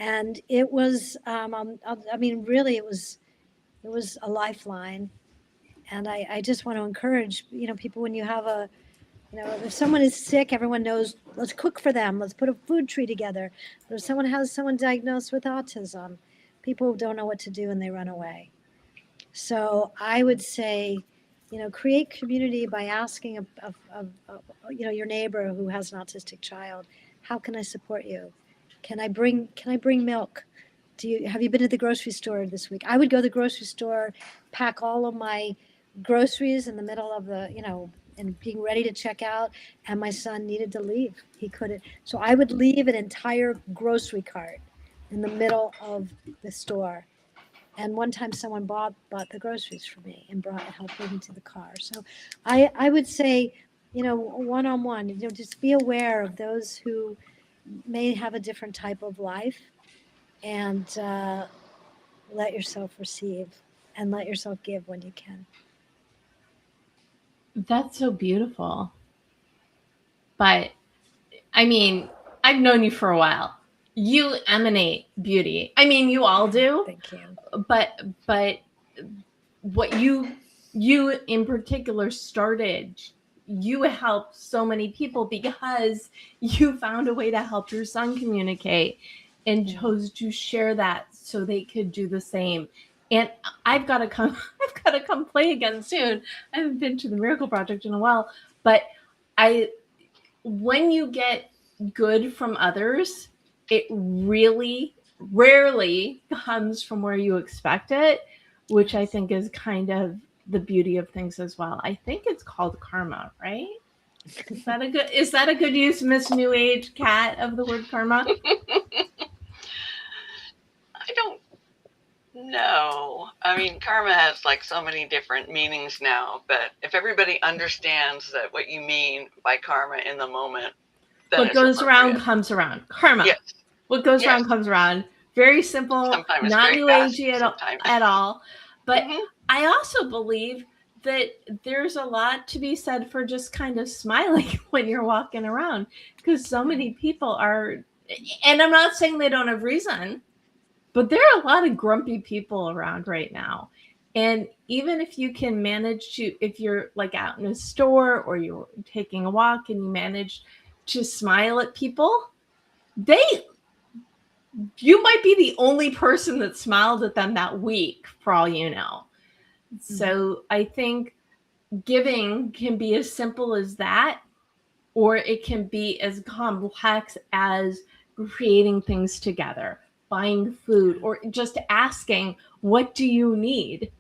And it was, really, it was a lifeline. And I just want to encourage, people, when you have if someone is sick, everyone knows, let's cook for them. Let's put a food tree together. But if someone has someone diagnosed with autism, people don't know what to do and they run away. So I would say, create community by asking your neighbor who has an autistic child, how can I support you? Can I bring milk? Have you been to the grocery store this week? I would go to the grocery store, pack all of my groceries in the middle of and being ready to check out, and my son needed to leave. He couldn't. So I would leave an entire grocery cart in the middle of the store. And one time someone bought the groceries for me and helped bring me to the car. So I would say, one-on-one, just be aware of those who may have a different type of life, and let yourself receive and let yourself give when you can. That's so beautiful. But I mean, I've known you for a while. You emanate beauty. I mean, you all do. Thank you. But what you in particular started, you helped so many people because you found a way to help your son communicate and chose to share that so they could do the same. And I've got to come play again soon. I haven't been to the Miracle Project in a while, but when you get good from others, it really rarely comes from where you expect it, which I think is kind of the beauty of things as well. I think it's called karma, right? Is that a good use, Miss New Age cat, of the word karma? I don't know. I mean, karma has like so many different meanings now, but if everybody understands that what you mean by karma in the moment, then what goes around comes around. Karma. Yes. What goes around comes around. Very simple, Sometimes not very New fast, Agey at all. But I also believe that there's a lot to be said for just kind of smiling when you're walking around, because so many people are, and I'm not saying they don't have reason, but there are a lot of grumpy people around right now. And even if you can manage to, if you're like out in a store or you're taking a walk and you manage to smile at people, you might be the only person that smiled at them that week, for all you know. So I think giving can be as simple as that, or it can be as complex as creating things together, buying food, or just asking, what do you need?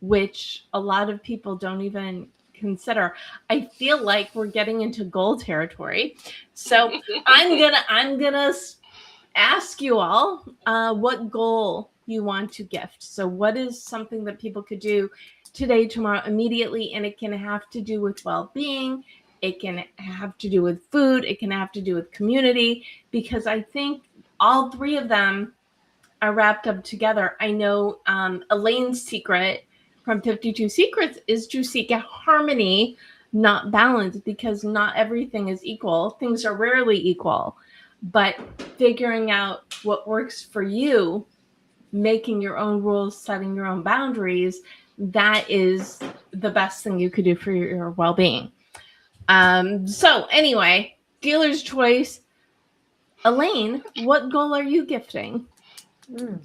Which a lot of people don't even consider. I feel like we're getting into goal territory. So I'm gonna ask you all what goal you want to gift. So what is something that people could do today, tomorrow, immediately? And it can have to do with well-being. It can have to do with food. It can have to do with community, because I think all three of them are wrapped up together. I know Elaine's secret from 52 Secrets is to seek a harmony, not balance, because not everything is equal. Things are rarely equal. But figuring out what works for you, making your own rules, setting your own boundaries, that is the best thing you could do for your well-being. So anyway, dealer's choice. Elaine, what goal are you gifting? What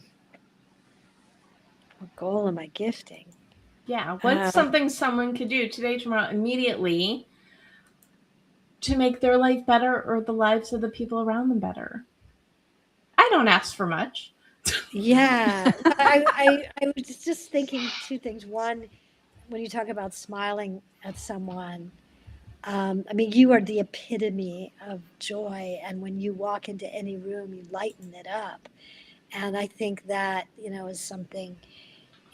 goal am I gifting? Yeah, what's something someone could do today, tomorrow, immediately to make their life better or the lives of the people around them better. I don't ask for much. Yeah. I was just thinking two things. One, when you talk about smiling at someone, I mean, you are the epitome of joy. And when you walk into any room, you lighten it up. And I think that, is something.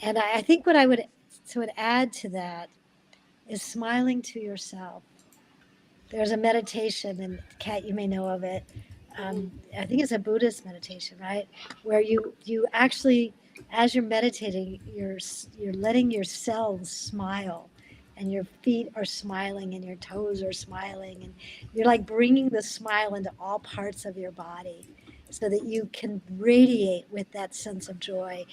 And I think what I would add to that is smiling to yourself. There's a meditation, and Kat, you may know of it. I think it's a Buddhist meditation, right? Where you actually, as you're meditating, you're letting your cells smile, and your feet are smiling, and your toes are smiling, and you're like bringing the smile into all parts of your body, so that you can radiate with that sense of joy,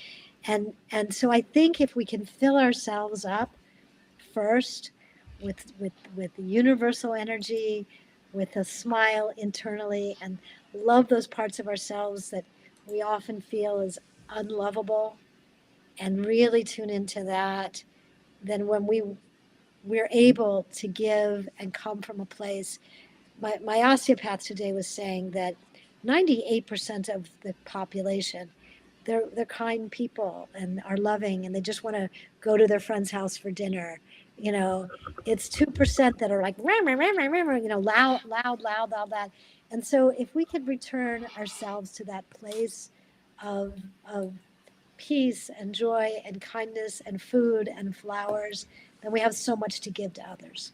and so I think if we can fill ourselves up first with the universal energy, with a smile internally, and love those parts of ourselves that we often feel is unlovable, and really tune into that, then when we're able to give and come from a place. My osteopath today was saying that 98% of the population, they're kind people and are loving, and they just want to go to their friend's house for dinner. You know, it's 2% that are like rah, rah, rah, rah, rah, loud, loud, loud, loud, loud. And so if we could return ourselves to that place of peace and joy and kindness and food and flowers, then we have so much to give to others.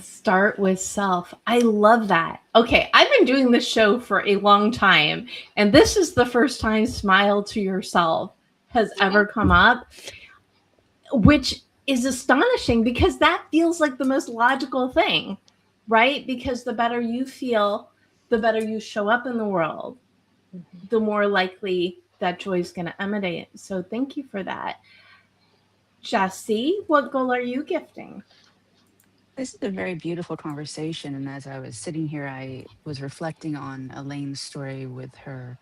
Start with self. I love that. Okay, I've been doing this show for a long time, and this is the first time smile to yourself has ever come up, which is astonishing because that feels like the most logical thing, right? Because the better you feel, the better you show up in the world, the more likely that joy is going to emanate. So thank you for that. Jessie, what goal are you gifting? This is a very beautiful conversation. And as I was sitting here, I was reflecting on Elaine's story with her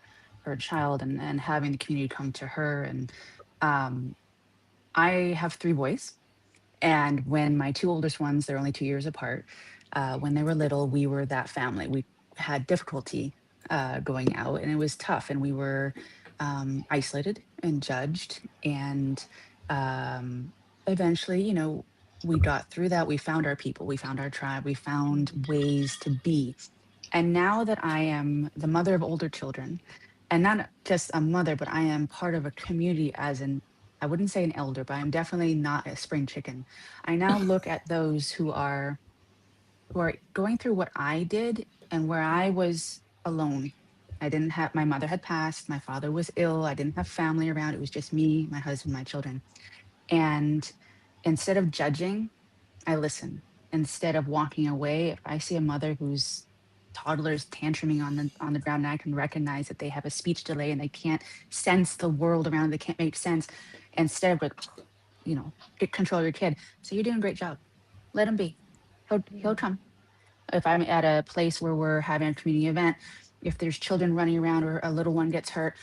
child and having the community come to her. And um, I have three boys. And when my two oldest ones, they're only 2 years apart, when they were little, we were that family. We had difficulty going out, and it was tough. And we were isolated and judged. And eventually, we got through that. We found our people, we found our tribe, we found ways to be. And now that I am the mother of older children, and not just a mother, but I am part of a community as I wouldn't say an elder, but I'm definitely not a spring chicken. I now look at those who are going through what I did and where I was alone. I didn't have my mother had passed, my father was ill, I didn't have family around. It was just me, my husband, my children. And instead of judging, I listen. Instead of walking away, if I see a mother whose toddler's tantruming on the ground, and I can recognize that they have a speech delay and they can't sense the world around them, they can't make sense. Instead of like, get control of your kid. So you're doing a great job. Let him be. He'll come. If I'm at a place where we're having a community event, if there's children running around or a little one gets hurt,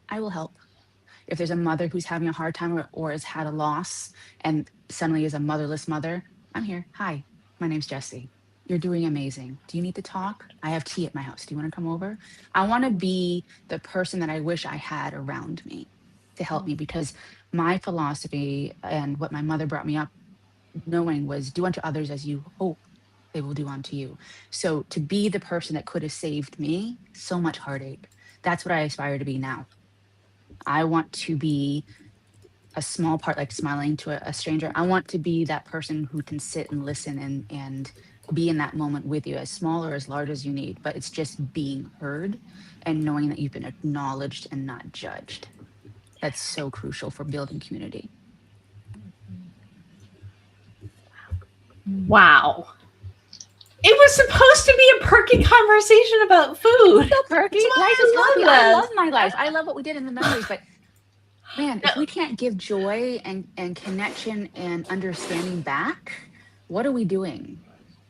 I will help. If there's a mother who's having a hard time or has had a loss and suddenly is a motherless mother, I'm here. Hi, my name's Jessie. You're doing amazing. Do you need to talk? I have tea at my house. Do you want to come over? I want to be the person that I wish I had around me to help me, because my philosophy and what my mother brought me up knowing was do unto others as you hope they will do unto you. So to be the person that could have saved me so much heartache, that's what I aspire to be now. I want to be a small part, like smiling to a stranger. I want to be that person who can sit and listen and be in that moment with you, as small or as large as you need. But it's just being heard and knowing that you've been acknowledged and not judged. That's so crucial for building community. Wow. It was supposed to be a perky conversation about food. So perky. Life is happy. I love my life. I love what we did in the memories, but man, if we can't give joy and connection and understanding back, what are we doing?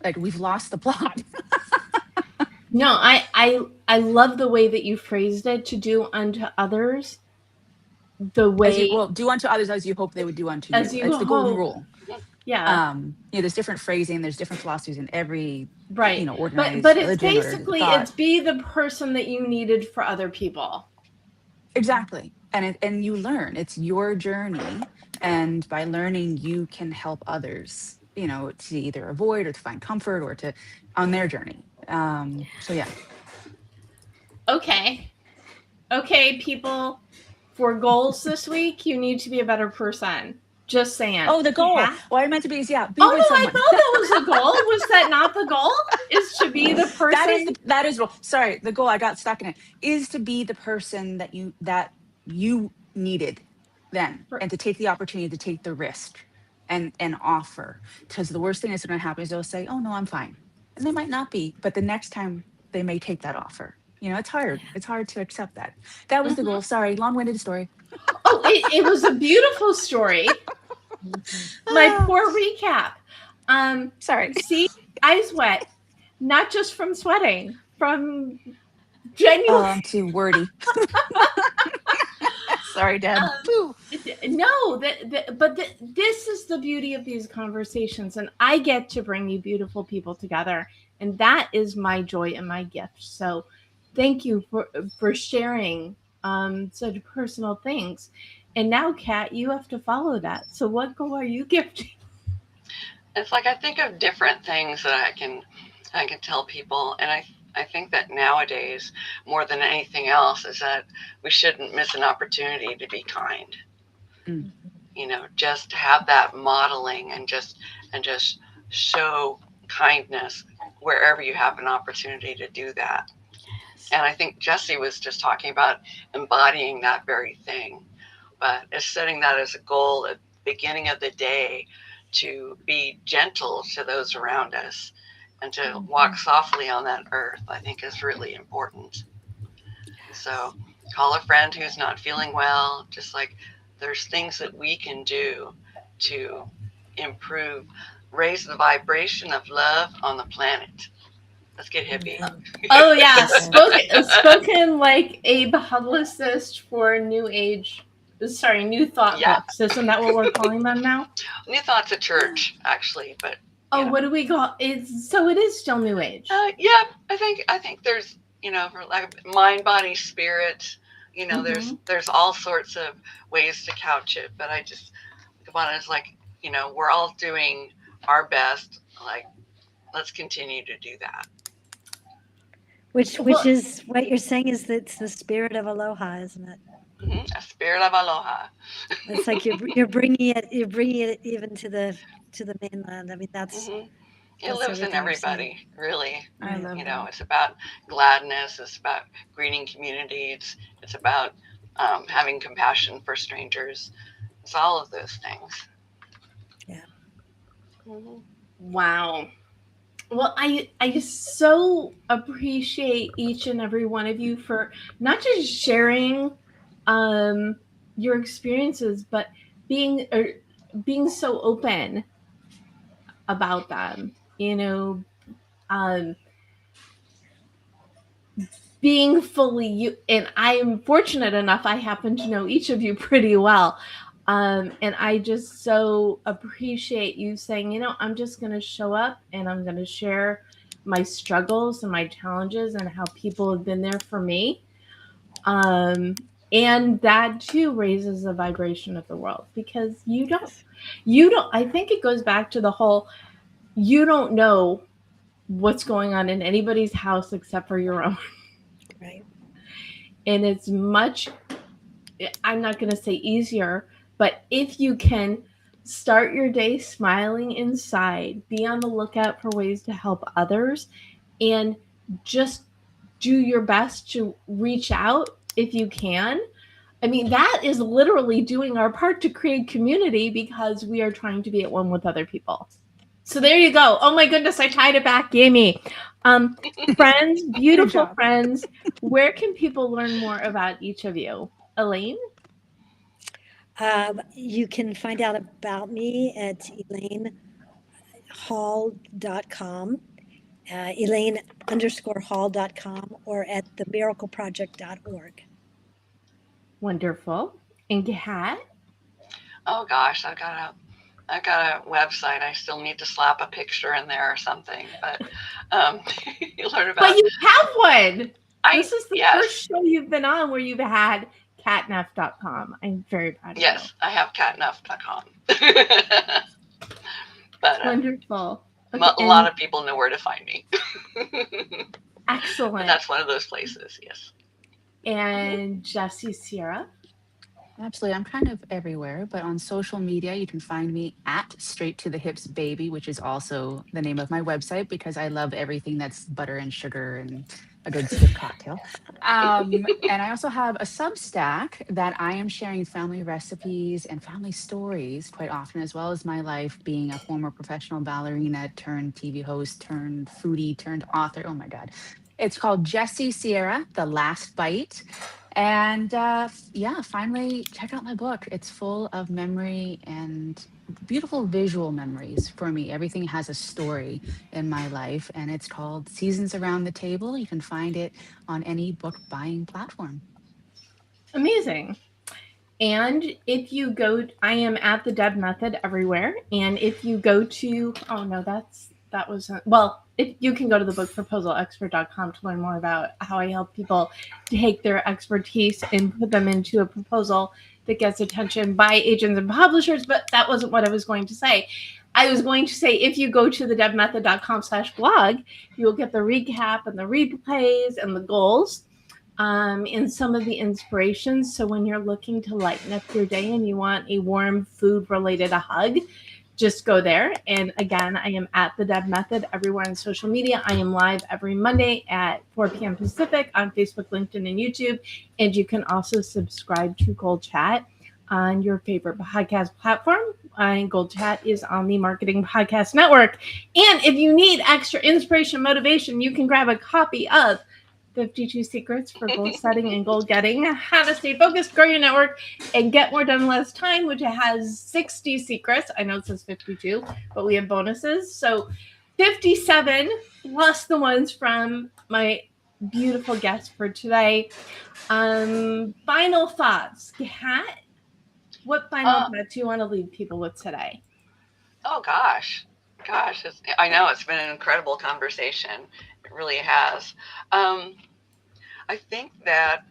Like, we've lost the plot. No, I love the way that you phrased it, to do unto others the way do unto others as you hope they would do unto you. as you It's the golden hope. rule. Yeah. There's different phrasing, there's different philosophies in every, Right. organized But it's religion or basically, thought. it's be the person that you needed for other people. Exactly. And you learn, it's your journey. And by learning, you can help others, to either avoid or to find comfort or to on their journey. So yeah. Okay, people, for goals this week, you need to be a better person. Just saying. Oh, the goal. Yeah. What I meant to be is, be Oh with no, I someone. thought that was a goal. Was that not the goal? Is to be the person? That is sorry, the goal, I got stuck in it, is to be the person that you needed then, and to take the opportunity, to take the risk and offer. Because the worst thing that's going to happen is they'll say, oh no, I'm fine. And they might not be, but the next time they may take that offer. It's hard. It's hard to accept that. That was the goal. Sorry, long-winded story. Oh, it was a beautiful story. My poor recap. Sorry. See, eyes wet, not just from sweating, from genuine. Oh, I'm too wordy. Sorry, Deb. No, this is the beauty of these conversations, and I get to bring you beautiful people together, and that is my joy and my gift. So, thank you for sharing such personal things. And now, Kat, you have to follow that. So, what goal are you gifting? It's like I think of different things that I can tell people, and I think that nowadays, more than anything else, is that we shouldn't miss an opportunity to be kind. Mm. Just have that modeling and just show kindness wherever you have an opportunity to do that. And I think Jessie was just talking about embodying that very thing, but it's setting that as a goal at the beginning of the day to be gentle to those around us and to walk softly on that earth, I think is really important. So call a friend who's not feeling well, just like there's things that we can do to improve, raise the vibration of love on the planet. Let's get hippie. Oh yeah, spoken like a publicist for New Thought books. Isn't that what we're calling them now? New Thought's a church, actually, but what do we call it? So it is still New Age. Yeah, I think there's for like mind, body, spirit. There's all sorts of ways to couch it, but I just think about it as like we're all doing our best. Like, let's continue to do that. Which is what you're saying is that it's the spirit of aloha, isn't it? Mm-hmm. A spirit of aloha. It's like you're bringing it even to the mainland. I mean, that's. Mm-hmm. It lives in everybody, really. I love that. It's about gladness. It's about greening communities. It's about having compassion for strangers. It's all of those things. Yeah. Mm-hmm. Wow. Well, I so appreciate each and every one of you for not just sharing your experiences, but being so open about them. Being fully you, and I am fortunate enough, I happen to know each of you pretty well. And I just so appreciate you saying, I'm just going to show up and I'm going to share my struggles and my challenges and how people have been there for me. And that too raises the vibration of the world, because you don't, I think it goes back to the whole, you don't know what's going on in anybody's house except for your own. Right. And it's much, I'm not going to say easier, but if you can start your day smiling inside, be on the lookout for ways to help others, and just do your best to reach out if you can. I mean, that is literally doing our part to create community, because we are trying to be at one with other people. So there you go. Oh my goodness, I tied it back. Gimme. Friends, beautiful friends, where can people learn more about each of you? Elaine? You can find out about me at ElaineHall.com, Elaine_Hall.com, or at themiracleproject.org. Wonderful. And Kat? Oh gosh, I've got I've got a website. I still need to slap a picture in there or something, but you learn about. But you have one. This is the yes. first show you've been on where you've had catneff.com. I'm very proud of you. Yes, I have catneff.com. But wonderful. Okay, a lot of people know where to find me. Excellent. But that's one of those places, yes. And Jessie-Sierra? Absolutely. I'm kind of everywhere, but on social media, you can find me at Straight to the Hips Baby, which is also the name of my website because I love everything that's butter and sugar and a good stiff cocktail. And I also have a Substack that I am sharing family recipes and family stories quite often, as well as my life being a former professional ballerina turned TV host, turned foodie, turned author. Oh my God. It's called Jessie-Sierra, The Last Bite. And yeah, finally, check out my book. It's full of memory and beautiful visual memories for me. Everything has a story in my life, and it's called Seasons Around the Table. You can find it on any book buying platform. Amazing. And if you go, I am at the Deb Method everywhere. And if you go to, oh no, that wasn't, well, if you can go to the bookproposalexpert.com to learn more about how I help people take their expertise and put them into a proposal that gets attention by agents and publishers. But that wasn't what I was going to say. I was going to say, if you go to the debmethod.com/blog, you'll get the recap and the replays and the goals. And some of the inspirations. So when you're looking to lighten up your day and you want a warm food-related hug, just go there. And again, I am at the Deb Method everywhere on social media. I am live every Monday at 4 p.m. Pacific on Facebook, LinkedIn, and YouTube. And you can also subscribe to GoalChat on your favorite podcast platform. And GoalChat is on the Marketing Podcast Network. And if you need extra inspiration and motivation, you can grab a copy of 52 Secrets for Goal Setting and Goal Getting, How to Stay Focused, Grow Your Network, and Get More Done in Less Time, which has 60 secrets. I know it says 52, but we have bonuses. So 57 plus the ones from my beautiful guest for today. Final thoughts. Kat, what final thoughts do you want to leave people with today? Oh, gosh. I know it's been an incredible conversation. It really has. I think that,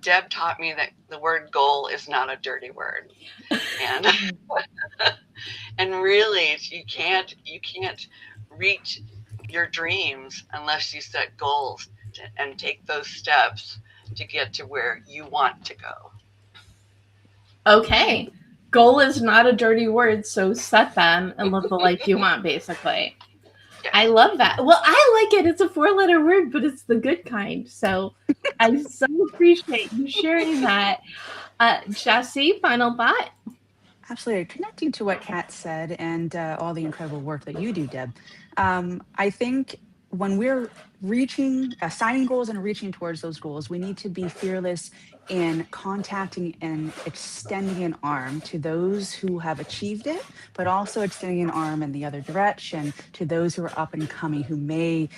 Deb taught me that the word goal is not a dirty word. And and really you can't reach your dreams unless you set goals and take those steps to get to where you want to go. Okay. Goal is not a dirty word, so set them and live the life you want, basically. Yes. I love that. Well, I like it. It's a 4-letter word, but it's the good kind. So I so appreciate you sharing that. Jessie, final thought? Absolutely. Connecting to what Kat said and all the incredible work that you do, Deb, I think when we're assigning goals and reaching towards those goals, we need to be fearless in contacting and extending an arm to those who have achieved it, but also extending an arm in the other direction to those who are up and coming who may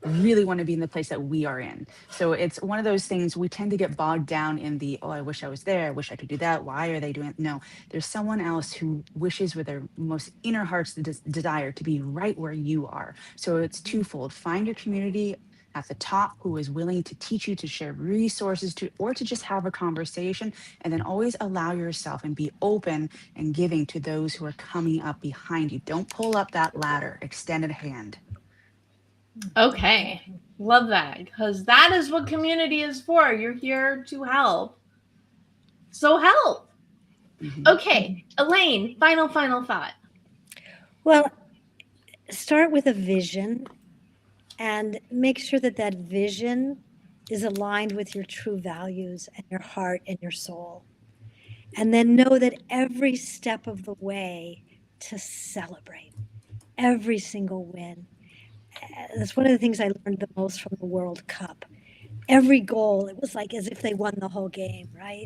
really want to be in the place that we are in. So it's one of those things we tend to get bogged down in the, oh, I wish I was there. I wish I could do that. Why are they doing it? No, there's someone else who wishes with their most inner heart's desire to be right where you are. So it's twofold. Find your community at the top who is willing to teach you, to share resources, or to just have a conversation, and then always allow yourself and be open and giving to those who are coming up behind you. Don't pull up that ladder, extend a hand. Okay. Love that, because that is what community is for. You're here to help. So help. Mm-hmm. Okay. Elaine, final thought. Well, start with a vision and make sure that vision is aligned with your true values and your heart and your soul. And then know that every step of the way to celebrate every single win. That's one of the things I learned the most from the World Cup. Every goal, it was like as if they won the whole game, right?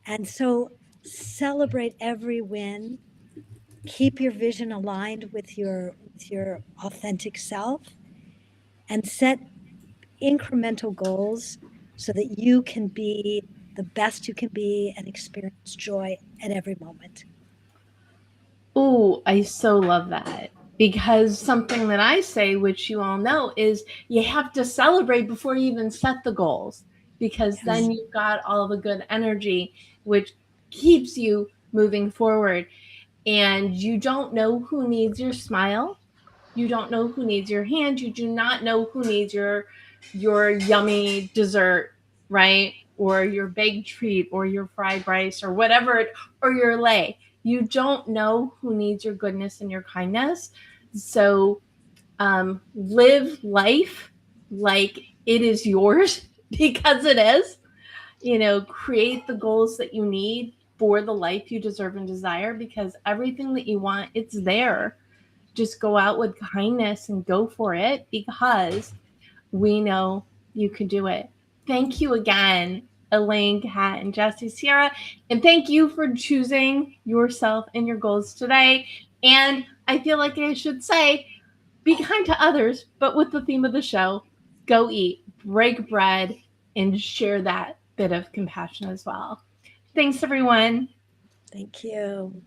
And so celebrate every win. Keep your vision aligned with your authentic self, and set incremental goals so that you can be the best you can be and experience joy at every moment. Oh, I so love that. Because something that I say, which you all know, is you have to celebrate before you even set the goals, because Yes. then you've got all the good energy, which keeps you moving forward. And you don't know who needs your smile. You don't know who needs your hand. You do not know who needs your yummy dessert, right? Or your big treat, or your fried rice, or whatever, or your lay. You don't know who needs your goodness and your kindness. So live life like it is yours because it is. Create the goals that you need for the life you deserve and desire, because everything that you want, it's there. Just go out with kindness and go for it, because we know you can do it. Thank you again, Elaine, Kat, and Jessie-Sierra. And thank you for choosing yourself and your goals today. And I feel like I should say, be kind to others, but with the theme of the show, go eat, break bread, and share that bit of compassion as well. Thanks, everyone. Thank you.